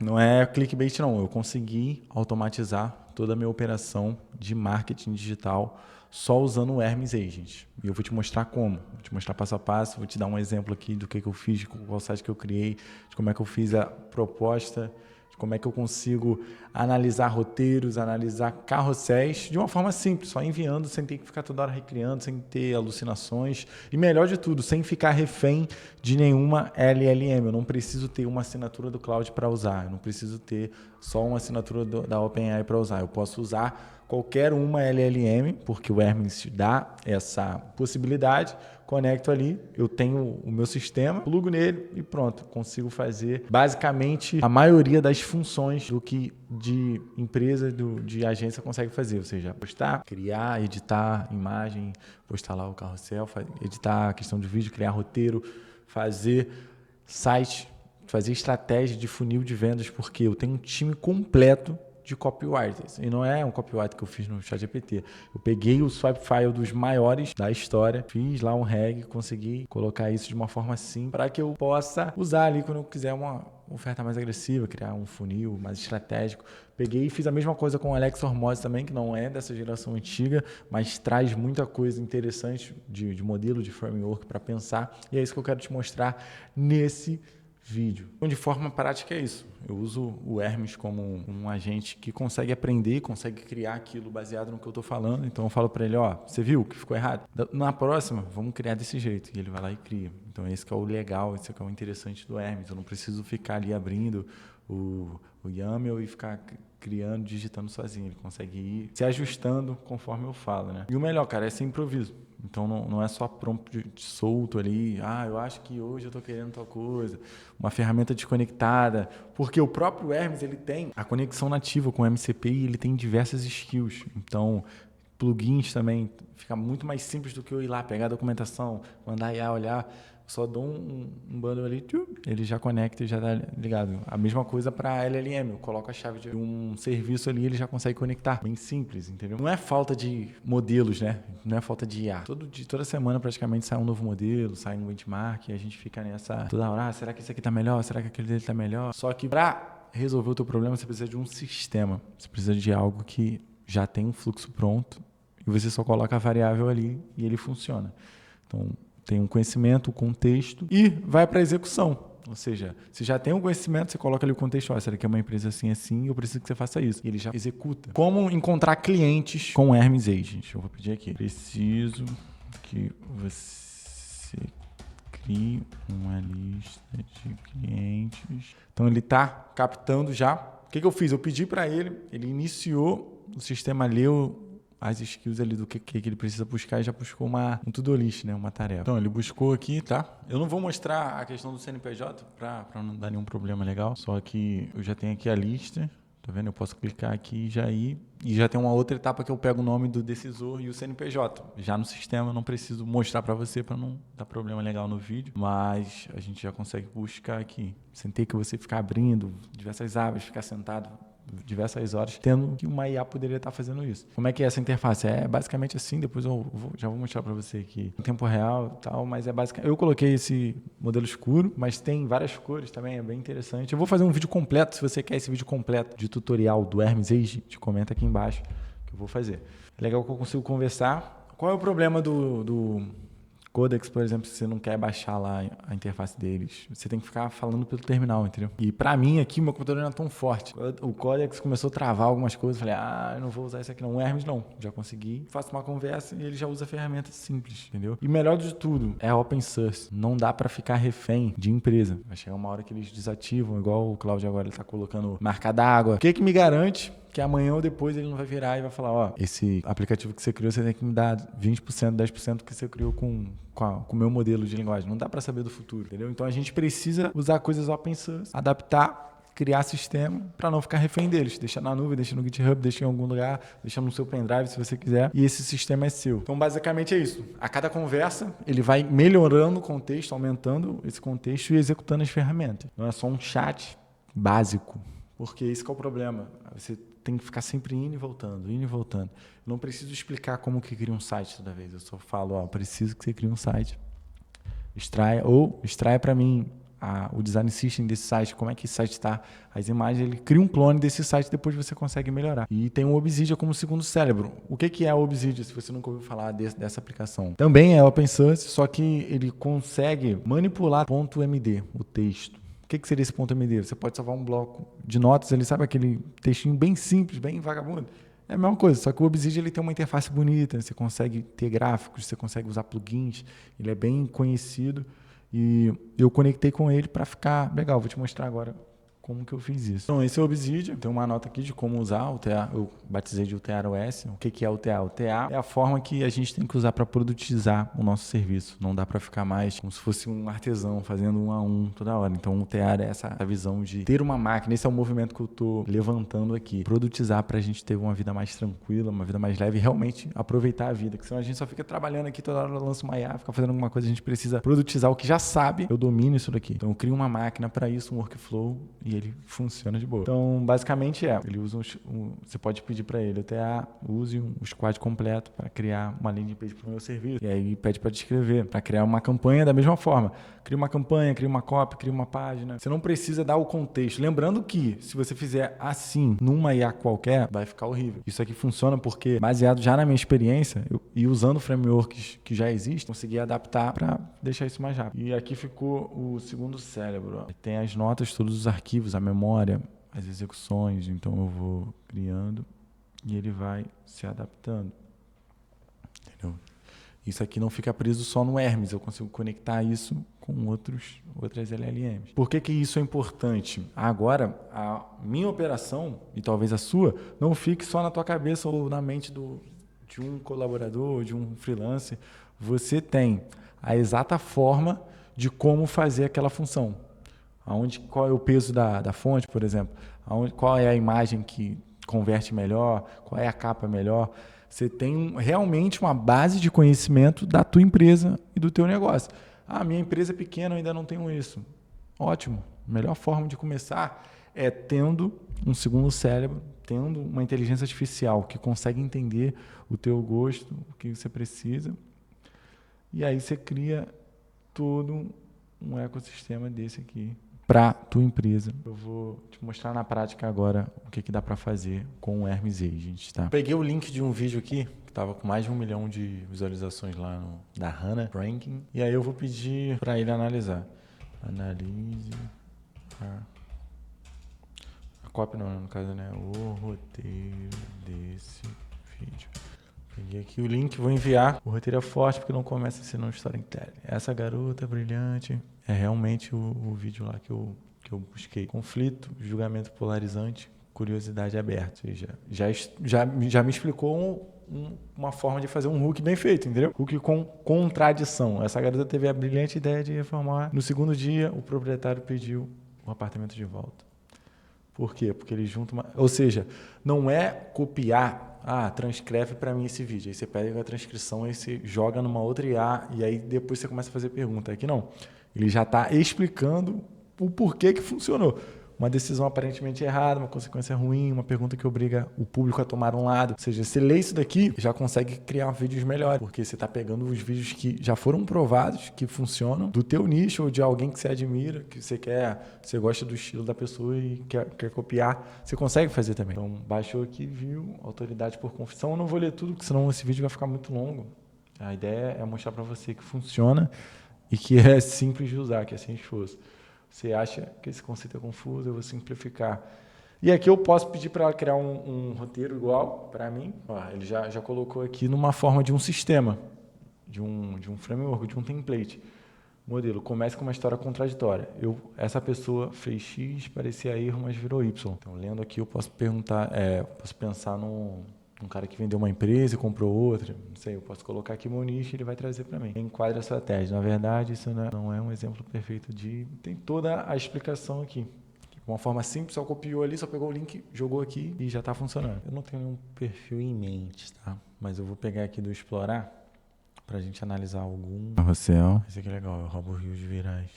Não é clickbait, não. Eu consegui automatizar toda a minha operação de marketing digital só usando o Hermes Agent. E eu vou te mostrar como. Vou te mostrar passo a passo, vou te dar um exemplo aqui do que eu fiz, qual site que eu criei, de como é que eu fiz a proposta, de como é que eu consigo analisar roteiros, analisar carrosséis de uma forma simples, só enviando, sem ter que ficar toda hora recriando, sem ter alucinações. E melhor de tudo, sem ficar refém de nenhuma LLM. Eu não preciso ter uma assinatura do cloud para usar. Eu não preciso ter só uma assinatura da OpenAI para usar. Eu posso usar qualquer uma LLM, porque o Hermes dá essa possibilidade. Conecto ali, eu tenho o meu sistema, plugo nele e pronto, consigo fazer basicamente a maioria das funções do que de empresa, de agência consegue fazer, ou seja, postar, criar, editar imagem, postar lá o carrossel, editar a questão de vídeo, criar roteiro, fazer site, fazer estratégia de funil de vendas, porque eu tenho um time completo de copywriters. E não é um copyright que eu fiz no ChatGPT. Eu peguei o swipe file dos maiores da história, fiz lá um reg, consegui colocar isso de uma forma assim para que eu possa usar ali quando eu quiser uma oferta mais agressiva, criar um funil mais estratégico. Peguei e fiz a mesma coisa com o Alex Hormozzi também, que não é dessa geração antiga, mas traz muita coisa interessante de modelo, de framework para pensar. E é isso que eu quero te mostrar nesse vídeo. Então, de forma prática é isso. Eu uso o Hermes como um agente que consegue aprender, consegue criar aquilo baseado no que eu estou falando. Então eu falo para ele, ó, você viu que ficou errado? Na próxima, vamos criar desse jeito. E ele vai lá e cria. Então esse que é o legal, esse que é o interessante do Hermes. Eu não preciso ficar ali abrindo o YAML e ficar criando, digitando sozinho. Ele consegue ir se ajustando conforme eu falo, né? E o melhor, cara, é sem improviso. Então não é só prompt solto ali, eu acho que hoje eu estou querendo tal coisa, uma ferramenta desconectada, porque o próprio Hermes ele tem a conexão nativa com o MCP e ele tem diversas skills. Então, plugins também, fica muito mais simples do que eu ir lá, pegar a documentação, mandar a IA olhar, só dou um bundle ali, ele já conecta e já dá ligado. A mesma coisa para LLM, eu coloco a chave de um serviço ali, ele já consegue conectar. Bem simples, entendeu? Não é falta de modelos, né? Não é falta de IA. Toda semana praticamente sai um novo modelo, sai um benchmark e a gente fica nessa toda hora, será que esse aqui tá melhor? Será que aquele dele tá melhor? Só que para resolver o teu problema, você precisa de um sistema. Você precisa de algo que já tem um fluxo pronto e você só coloca a variável ali e ele funciona. Então, tem um conhecimento, o contexto e vai para a execução. Ou seja, se já tem um conhecimento, você coloca ali o contexto, será que é uma empresa assim, eu preciso que você faça isso. E ele já executa. Como encontrar clientes com o Hermes Agent? Eu vou pedir aqui. Preciso que você crie uma lista de clientes. Então ele está captando já. O que eu fiz? Eu pedi para ele, ele iniciou, o sistema leu as skills ali do que ele precisa buscar e já buscou um to-do list, né? Uma tarefa. Então, ele buscou aqui, tá? Eu não vou mostrar a questão do CNPJ para não dar nenhum problema legal, só que eu já tenho aqui a lista, tá vendo? Eu posso clicar aqui e já ir. E já tem uma outra etapa que eu pego o nome do decisor e o CNPJ. Já no sistema, eu não preciso mostrar para você para não dar problema legal no vídeo, mas a gente já consegue buscar aqui. Sem ter que você ficar abrindo diversas abas, ficar sentado diversas horas, tendo que uma IA poderia estar fazendo isso. Como é que é essa interface? É basicamente assim, depois já vou mostrar para você aqui em tempo real e tal, mas é basicamente... Eu coloquei esse modelo escuro, mas tem várias cores também, é bem interessante. Eu vou fazer um vídeo completo, se você quer esse vídeo completo de tutorial do Hermes Agent, comenta aqui embaixo que eu vou fazer. É legal que eu consigo conversar. Qual é o problema do Codex, por exemplo, se você não quer baixar lá a interface deles, você tem que ficar falando pelo terminal, entendeu? E pra mim aqui, meu computador não é tão forte. O Codex começou a travar algumas coisas, eu falei, eu não vou usar isso aqui não. O Hermes não, já consegui, faço uma conversa e ele já usa ferramentas simples, entendeu? E melhor de tudo, é open source. Não dá pra ficar refém de empresa. Vai chegar uma hora que eles desativam, igual o Cláudio agora, ele tá colocando marca d'água. O que me garante que amanhã ou depois ele não vai virar e vai falar, esse aplicativo que você criou, você tem que me dar 20%, 10% que você criou com o meu modelo de linguagem. Não dá para saber do futuro, entendeu? Então a gente precisa usar coisas open source, adaptar, criar sistema para não ficar refém deles. Deixa na nuvem, deixa no GitHub, deixa em algum lugar, deixa no seu pendrive se você quiser e esse sistema é seu. Então basicamente é isso. A cada conversa ele vai melhorando o contexto, aumentando esse contexto e executando as ferramentas. Não é só um chat básico, porque esse que é o problema. Você tem que ficar sempre indo e voltando, indo e voltando. Eu não preciso explicar como que cria um site toda vez. Eu só falo, preciso que você crie um site. Extraia para mim o design system desse site, como é que esse site está, as imagens, ele cria um clone desse site e depois você consegue melhorar. E tem o Obsidian como segundo cérebro. O que é o Obsidian, se você nunca ouviu falar dessa aplicação? Também é open source, só que ele consegue manipular .md, o texto. O que seria esse .md? Você pode salvar um bloco de notas, ele sabe aquele textinho bem simples, bem vagabundo. É a mesma coisa, só que o Obsidian ele tem uma interface bonita, você consegue ter gráficos, você consegue usar plugins, ele é bem conhecido e eu conectei com ele para ficar legal. Vou te mostrar agora como que eu fiz isso. Então, esse é o Obsidian, tem uma nota aqui de como usar o TA, eu batizei de UTR-OS. O que é o TA? O TA é a forma que a gente tem que usar para produtizar o nosso serviço. Não dá para ficar mais como se fosse um artesão fazendo um a um toda hora. Então, o TA é essa visão de ter uma máquina. Esse é o movimento que eu estou levantando aqui. Produtizar para a gente ter uma vida mais tranquila, uma vida mais leve e realmente aproveitar a vida. Porque senão a gente só fica trabalhando aqui toda hora, lança uma IA, fica fazendo alguma coisa. A gente precisa produtizar o que já sabe. Eu domino isso daqui. Então, eu crio uma máquina para isso, um workflow, e ele funciona de boa. Então, basicamente ele usa você pode pedir para ele, o TA use um squad completo para criar uma landing page para o meu serviço. E aí pede para descrever, para criar uma campanha da mesma forma. Cria uma campanha, cria uma copy, cria uma página. Você não precisa dar o contexto. Lembrando que se você fizer assim, numa IA qualquer, vai ficar horrível. Isso aqui funciona porque, baseado já na minha experiência, e usando frameworks que já existem, consegui adaptar para deixar isso mais rápido. E aqui ficou o segundo cérebro. Tem as notas, todos os arquivos, a memória, as execuções. Então eu vou criando e ele vai se adaptando. Entendeu? Isso aqui não fica preso só no Hermes, eu consigo conectar isso com outras LLMs. Por que isso é importante? Agora, a minha operação, e talvez a sua, não fique só na tua cabeça ou na mente de um colaborador, de um freelancer. Você tem a exata forma de como fazer aquela função. Qual é o peso da fonte, por exemplo? Qual é a imagem que converte melhor? Qual é a capa melhor? Você tem realmente uma base de conhecimento da tua empresa e do teu negócio. Minha empresa é pequena, eu ainda não tenho isso. Ótimo. A melhor forma de começar é tendo um segundo cérebro, tendo uma inteligência artificial que consegue entender o teu gosto, o que você precisa. E aí você cria todo um ecossistema desse aqui para tua empresa. Eu vou te mostrar na prática agora o que dá para fazer com o Hermes Agent, tá? Peguei o link de um vídeo aqui que estava com mais de 1 milhão de visualizações lá da Hannah Ranking, e aí eu vou pedir para ele analisar. Analise a cópia, não, no caso, né? O roteiro desse vídeo. Peguei aqui o link, vou enviar. O roteiro é forte porque não começa assim no storytelling. Essa garota brilhante é realmente o vídeo lá que eu busquei. Conflito, julgamento polarizante, curiosidade aberta. Ou seja, já me explicou uma forma de fazer um hook bem feito, entendeu? Hook com contradição. Essa garota teve a brilhante ideia de reformar. No segundo dia, o proprietário pediu o apartamento de volta. Por quê? Porque ele junta ou seja, não é copiar, transcreve para mim esse vídeo. Aí você pega a transcrição, aí você joga numa outra IA e aí depois você começa a fazer pergunta. Aqui não. Ele já está explicando o porquê que funcionou. Uma decisão aparentemente errada, uma consequência ruim, uma pergunta que obriga o público a tomar um lado. Ou seja, você lê isso daqui, já consegue criar vídeos melhores, porque você está pegando os vídeos que já foram provados, que funcionam, do teu nicho ou de alguém que você admira, que você gosta do estilo da pessoa e quer copiar, você consegue fazer também. Então, baixou aqui, viu, autoridade por confissão. Eu não vou ler tudo, porque senão esse vídeo vai ficar muito longo. A ideia é mostrar para você que funciona e que é simples de usar, que é sem esforço. Você acha que esse conceito é confuso, eu vou simplificar. E aqui eu posso pedir para ela criar um roteiro igual para mim. Ele já colocou aqui numa forma de um sistema, de um framework, de um template. Modelo, comece com uma história contraditória. Essa pessoa fez X, parecia erro, mas virou Y. Então, lendo aqui, eu posso posso pensar num cara que vendeu uma empresa e comprou outra. Não sei, eu posso colocar aqui meu nicho e ele vai trazer para mim. Enquadra a sua tese. Na verdade, isso não é um exemplo perfeito Tem toda a explicação aqui. De uma forma simples, só copiou ali, só pegou o link, jogou aqui e já está funcionando. Eu não tenho nenhum perfil em mente, tá? Mas eu vou pegar aqui do Explorar para a gente analisar algum. Carrossel. Esse aqui é legal, eu roubo rios de virais.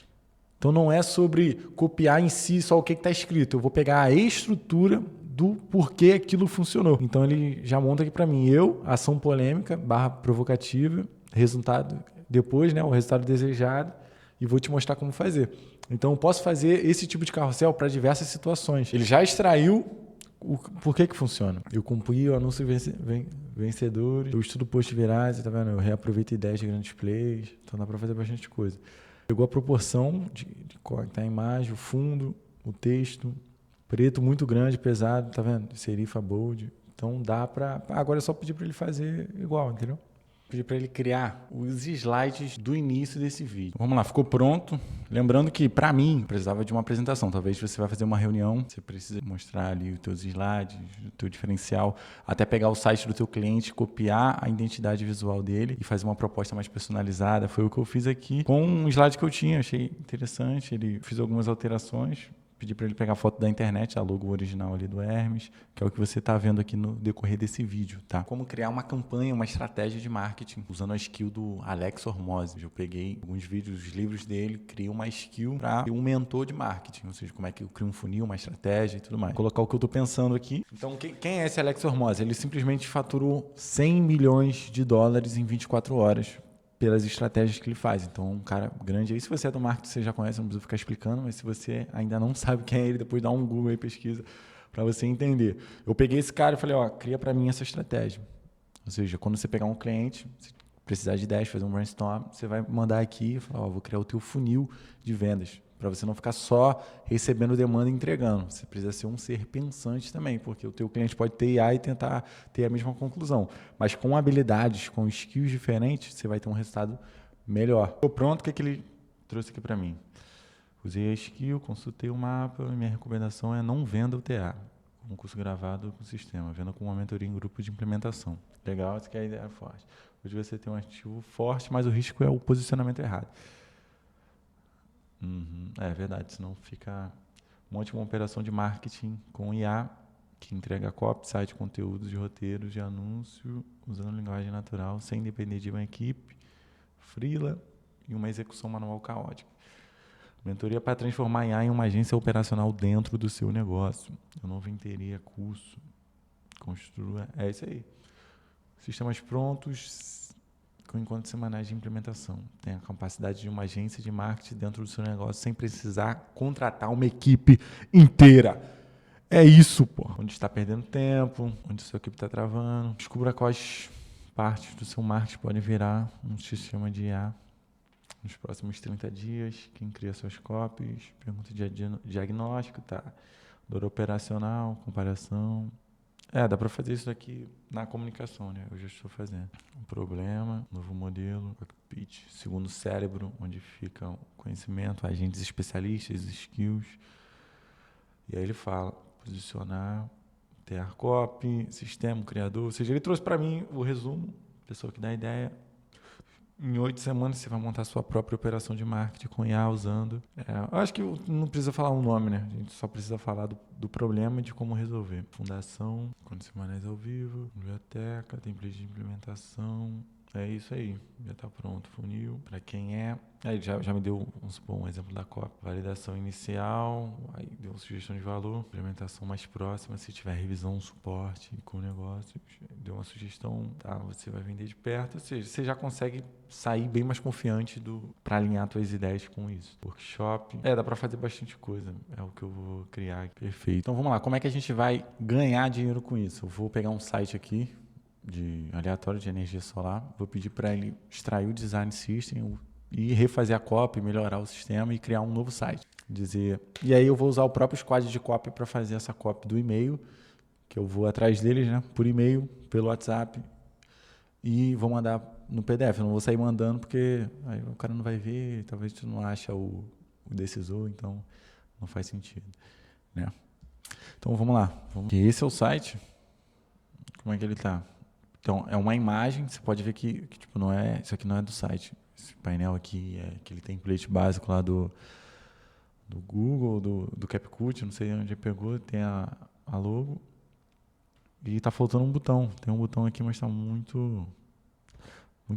Então não é sobre copiar em si só o que está escrito. Eu vou pegar a estrutura do porquê aquilo funcionou. Então ele já monta aqui para mim. Ação polêmica, /provocativa, resultado depois, né, o resultado desejado, e vou te mostrar como fazer. Então, eu posso fazer esse tipo de carrossel para diversas situações. Ele já extraiu por que funciona. Eu cumpri o anúncio vencedores, eu estudo posts virais, tá vendo? Eu reaproveito ideias de grandes plays, então dá para fazer bastante coisa. Pegou a proporção de tá a imagem, o fundo, o texto, preto muito grande, pesado, tá vendo? Serifa bold. Então dá para... Agora é só pedir para ele fazer igual, entendeu? Pedir para ele criar os slides do início desse vídeo. Vamos lá, ficou pronto. Lembrando que, para mim, precisava de uma apresentação. Talvez você vai fazer uma reunião, você precisa mostrar ali os teus slides, o teu diferencial, até pegar o site do teu cliente, copiar a identidade visual dele e fazer uma proposta mais personalizada. Foi o que eu fiz aqui com um slide que eu tinha. Achei interessante. Fiz algumas alterações. Pedi para ele pegar a foto da internet, a logo original ali do Hermes, que é o que você está vendo aqui no decorrer desse vídeo, tá? Como criar uma campanha, uma estratégia de marketing, usando a skill do Alex Hormozzi. Eu peguei alguns vídeos, os livros dele, criei uma skill para ter um mentor de marketing, ou seja, como é que eu crio um funil, uma estratégia e tudo mais. Vou colocar o que eu estou pensando aqui. Então, quem é esse Alex Hormozzi? Ele simplesmente faturou 100 milhões de dólares em 24 horas. Pelas estratégias que ele faz. Então, um cara grande aí. Se você é do marketing, você já conhece, não precisa ficar explicando, mas se você ainda não sabe quem é ele, depois dá um Google aí, pesquisa, para você entender. Eu peguei esse cara e falei, cria para mim essa estratégia. Ou seja, quando você pegar um cliente, se precisar de ideias, fazer um brainstorm, você vai mandar aqui e falar, vou criar o teu funil de vendas, para você não ficar só recebendo demanda e entregando. Você precisa ser um ser pensante também, porque o teu cliente pode ter IA e tentar ter a mesma conclusão. Mas com habilidades, com skills diferentes, você vai ter um resultado melhor. Estou pronto, o que ele trouxe aqui para mim? Usei a skill, consultei o mapa, e minha recomendação é não venda o TA, um curso gravado com o sistema, venda com uma mentoria em grupo de implementação. Legal, essa que é a ideia forte. Hoje você tem um ativo forte, mas o risco é o posicionamento errado. É verdade, senão fica uma ótima operação de marketing com IA, que entrega copy, site, conteúdos de roteiros de anúncio, usando linguagem natural, sem depender de uma equipe, freela e uma execução manual caótica. Mentoria para transformar IA em uma agência operacional dentro do seu negócio. Eu não venderia curso. Construa. É isso aí. Sistemas prontos com encontros semanais de implementação. Tem a capacidade de uma agência de marketing dentro do seu negócio sem precisar contratar uma equipe inteira. É isso, pô. Onde está perdendo tempo, onde sua equipe está travando. Descubra quais partes do seu marketing podem virar um sistema de IA nos próximos 30 dias. Quem cria suas copies, pergunta de diagnóstico, tá? Dor operacional, comparação. Dá para fazer isso aqui na comunicação, né? Eu já estou fazendo. Um problema, novo modelo, cockpit, segundo cérebro, onde fica o conhecimento, agentes especialistas, skills. E aí ele fala, posicionar, ter copy, sistema, criador. Ou seja, ele trouxe para mim o resumo, pessoa que dá ideia. Em 8 semanas você vai montar a sua própria operação de marketing com IA usando. Eu acho que não precisa falar um nome, né? A gente só precisa falar do problema e de como resolver. Fundação, contas semanais ao vivo, biblioteca, template de implementação. É isso aí, já está pronto. Funil, para quem é. Aí já me deu um exemplo da cópia. Validação inicial, aí deu uma sugestão de valor. Implementação mais próxima, se tiver revisão, suporte com negócios. Deu uma sugestão, tá? Você vai vender de perto. Ou seja, você já consegue sair bem mais confiante para alinhar suas ideias com isso. Workshop. Dá para fazer bastante coisa. É o que eu vou criar. Perfeito. Então vamos lá, como é que a gente vai ganhar dinheiro com isso? Eu vou pegar um site aqui aleatório de energia solar, vou pedir para ele extrair o design system e refazer a copy, melhorar o sistema e criar um novo site. E aí eu vou usar o próprio squad de copy para fazer essa copy do e-mail, que eu vou atrás deles, né, por e-mail, pelo WhatsApp, e vou mandar no PDF. Eu não vou sair mandando porque aí o cara não vai ver, talvez tu não acha o decisor, então não faz sentido, né? Então vamos lá. Esse é o site. Como é que ele está? Então, é uma imagem, você pode ver que tipo, não é, isso aqui não é do site. Esse painel aqui é aquele template básico lá do Google, do CapCut, não sei onde pegou, tem a logo. E está faltando um botão. Tem um botão aqui, mas está muito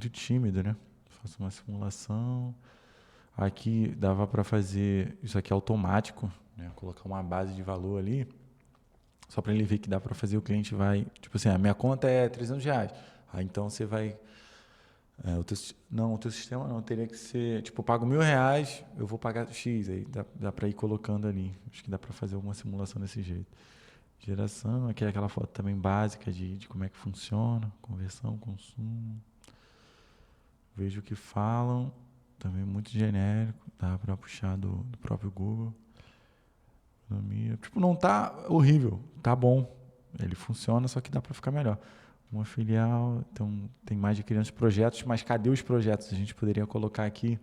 tímido, né? Faço uma simulação. Aqui dava para fazer isso aqui automático, né? Colocar uma base de valor ali. Só para ele ver que dá para fazer, o cliente vai... Tipo assim, a minha conta é R$300. Então, você vai O teu sistema não, teria que ser, tipo, eu pago R$ 1.000, eu vou pagar X, aí dá para ir colocando ali. Acho que dá para fazer alguma simulação desse jeito. Geração, aqui é aquela foto também básica de como é que funciona, conversão, consumo. Vejo o que falam, também muito genérico, dá para puxar do próprio Google. Economia, tipo, não tá horrível, tá bom. Ele funciona, só que dá para ficar melhor. Uma filial, então tem mais de 500 projetos, mas cadê os projetos? A gente poderia colocar aqui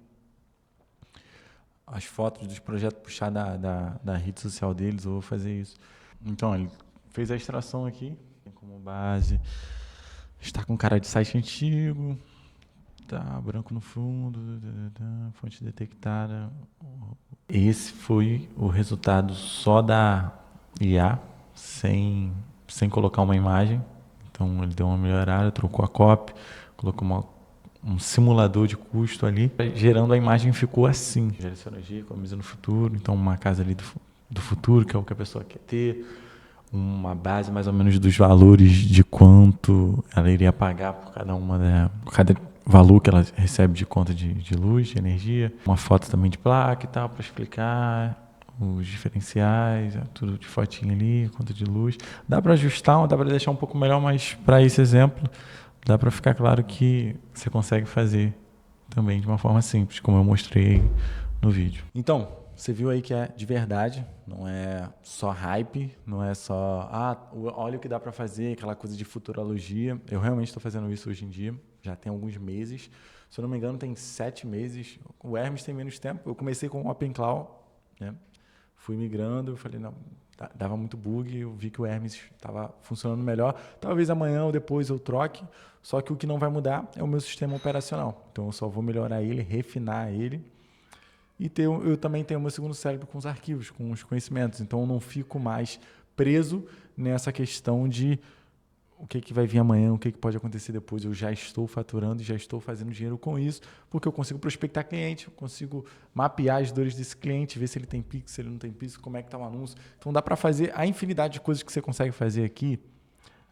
as fotos dos projetos, puxar da rede social deles, ou fazer isso. Então, ele fez a extração aqui, como base. Está com cara de site antigo, tá branco no fundo, fonte detectada. Esse foi o resultado só da IA, sem colocar uma imagem. Então ele deu uma melhorada, trocou a copy, colocou um simulador de custo ali, gerando a imagem ficou assim. Geracionologia, economiza no futuro, então uma casa ali do futuro, que é o que a pessoa quer ter, uma base mais ou menos dos valores de quanto ela iria pagar por cada valor que ela recebe de conta de luz, de energia, uma foto também de placa e tal, para explicar os diferenciais, tudo de fotinho ali, conta de luz. Dá para ajustar, dá para deixar um pouco melhor, mas para esse exemplo, dá para ficar claro que você consegue fazer também de uma forma simples, como eu mostrei no vídeo. Então, você viu aí que é de verdade, não é só hype, não é só, olha o que dá para fazer, aquela coisa de futurologia. Eu realmente estou fazendo isso hoje em dia, já tem alguns meses. Se eu não me engano, tem 7 meses. O Hermes tem menos tempo. Eu comecei com o OpenClaw, né? Fui migrando, eu falei, não, dava muito bug, eu vi que o Hermes estava funcionando melhor. Talvez amanhã ou depois eu troque, só que o que não vai mudar é o meu sistema operacional. Então eu só vou melhorar ele, refinar ele. E eu também tenho o meu segundo cérebro com os arquivos, com os conhecimentos. Então eu não fico mais preso nessa questão de o que vai vir amanhã, o que pode acontecer depois. Eu já estou faturando e já estou fazendo dinheiro com isso, porque eu consigo prospectar cliente, eu consigo mapear as dores desse cliente, ver se ele tem Pix, se ele não tem Pix, como é que está o anúncio. Então dá para fazer a infinidade de coisas que você consegue fazer aqui.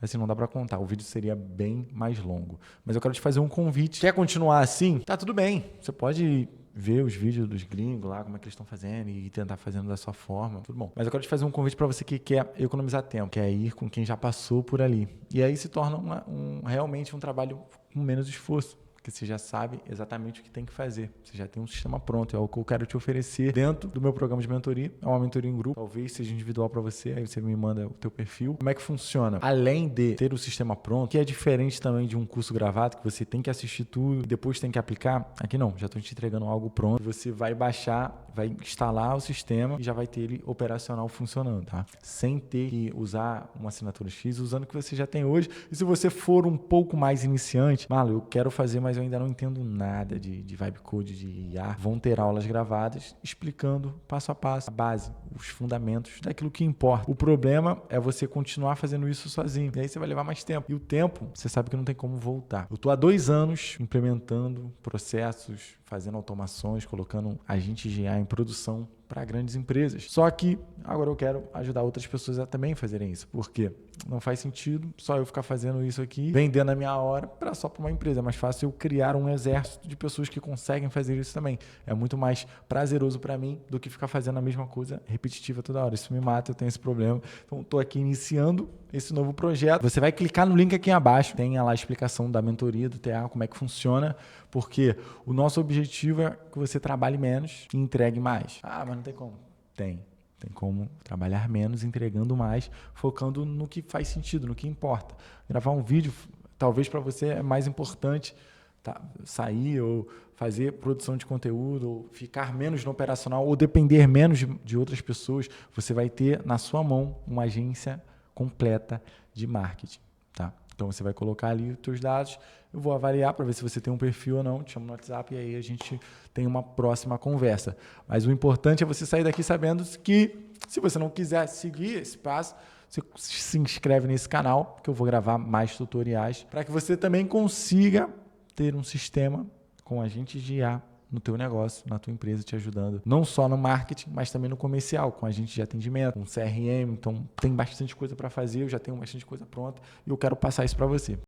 Assim, não dá para contar. O vídeo seria bem mais longo. Mas eu quero te fazer um convite. Quer continuar assim? Tá tudo bem. Você pode ver os vídeos dos gringos lá, como é que eles estão fazendo e tentar fazendo da sua forma. Tudo bom. Mas eu quero te fazer um convite para você que quer economizar tempo, quer ir com quem já passou por ali. E aí se torna realmente um trabalho com menos esforço. Porque você já sabe exatamente o que tem que fazer. Você já tem um sistema pronto. É o que eu quero te oferecer dentro do meu programa de mentoria. É uma mentoria em grupo. Talvez seja individual para você. Aí você me manda o teu perfil. Como é que funciona? Além de ter o sistema pronto, que é diferente também de um curso gravado, que você tem que assistir tudo e depois tem que aplicar. Aqui não. Já estou te entregando algo pronto. Você vai baixar, vai instalar o sistema e já vai ter ele operacional funcionando, tá? Sem ter que usar uma assinatura X, usando o que você já tem hoje. E se você for um pouco mais iniciante, eu quero fazer, mas eu ainda não entendo nada de vibe code, de IA. Vão ter aulas gravadas explicando passo a passo, a base, os fundamentos daquilo que importa. O problema é você continuar fazendo isso sozinho. E aí você vai levar mais tempo. E o tempo, você sabe que não tem como voltar. Eu estou há 2 anos implementando processos, fazendo automações, colocando agentes de IA em produção para grandes empresas. Só que agora eu quero ajudar outras pessoas a também fazerem isso. Por quê? Não faz sentido só eu ficar fazendo isso aqui, vendendo a minha hora só para uma empresa. É mais fácil eu criar um exército de pessoas que conseguem fazer isso também. É muito mais prazeroso para mim do que ficar fazendo a mesma coisa repetitiva toda hora. Isso me mata, eu tenho esse problema. Então, estou aqui iniciando esse novo projeto. Você vai clicar no link aqui abaixo, tem lá a explicação da mentoria do TA, como é que funciona, porque o nosso objetivo é que você trabalhe menos e entregue mais. Mas não tem como. Tem como trabalhar menos, entregando mais, focando no que faz sentido, no que importa. Gravar um vídeo, talvez para você é mais importante sair ou fazer produção de conteúdo, ou ficar menos no operacional, ou depender menos de outras pessoas. Você vai ter na sua mão uma agência completa de marketing, tá? Então você vai colocar ali os seus dados, eu vou avaliar para ver se você tem um perfil ou não, te chamo no WhatsApp e aí a gente tem uma próxima conversa. Mas o importante é você sair daqui sabendo que, se você não quiser seguir esse passo, você se inscreve nesse canal, que eu vou gravar mais tutoriais, para que você também consiga ter um sistema com agentes de IA no teu negócio, na tua empresa, te ajudando não só no marketing, mas também no comercial, com agente de atendimento, com CRM. Então tem bastante coisa para fazer, eu já tenho bastante coisa pronta e eu quero passar isso para você.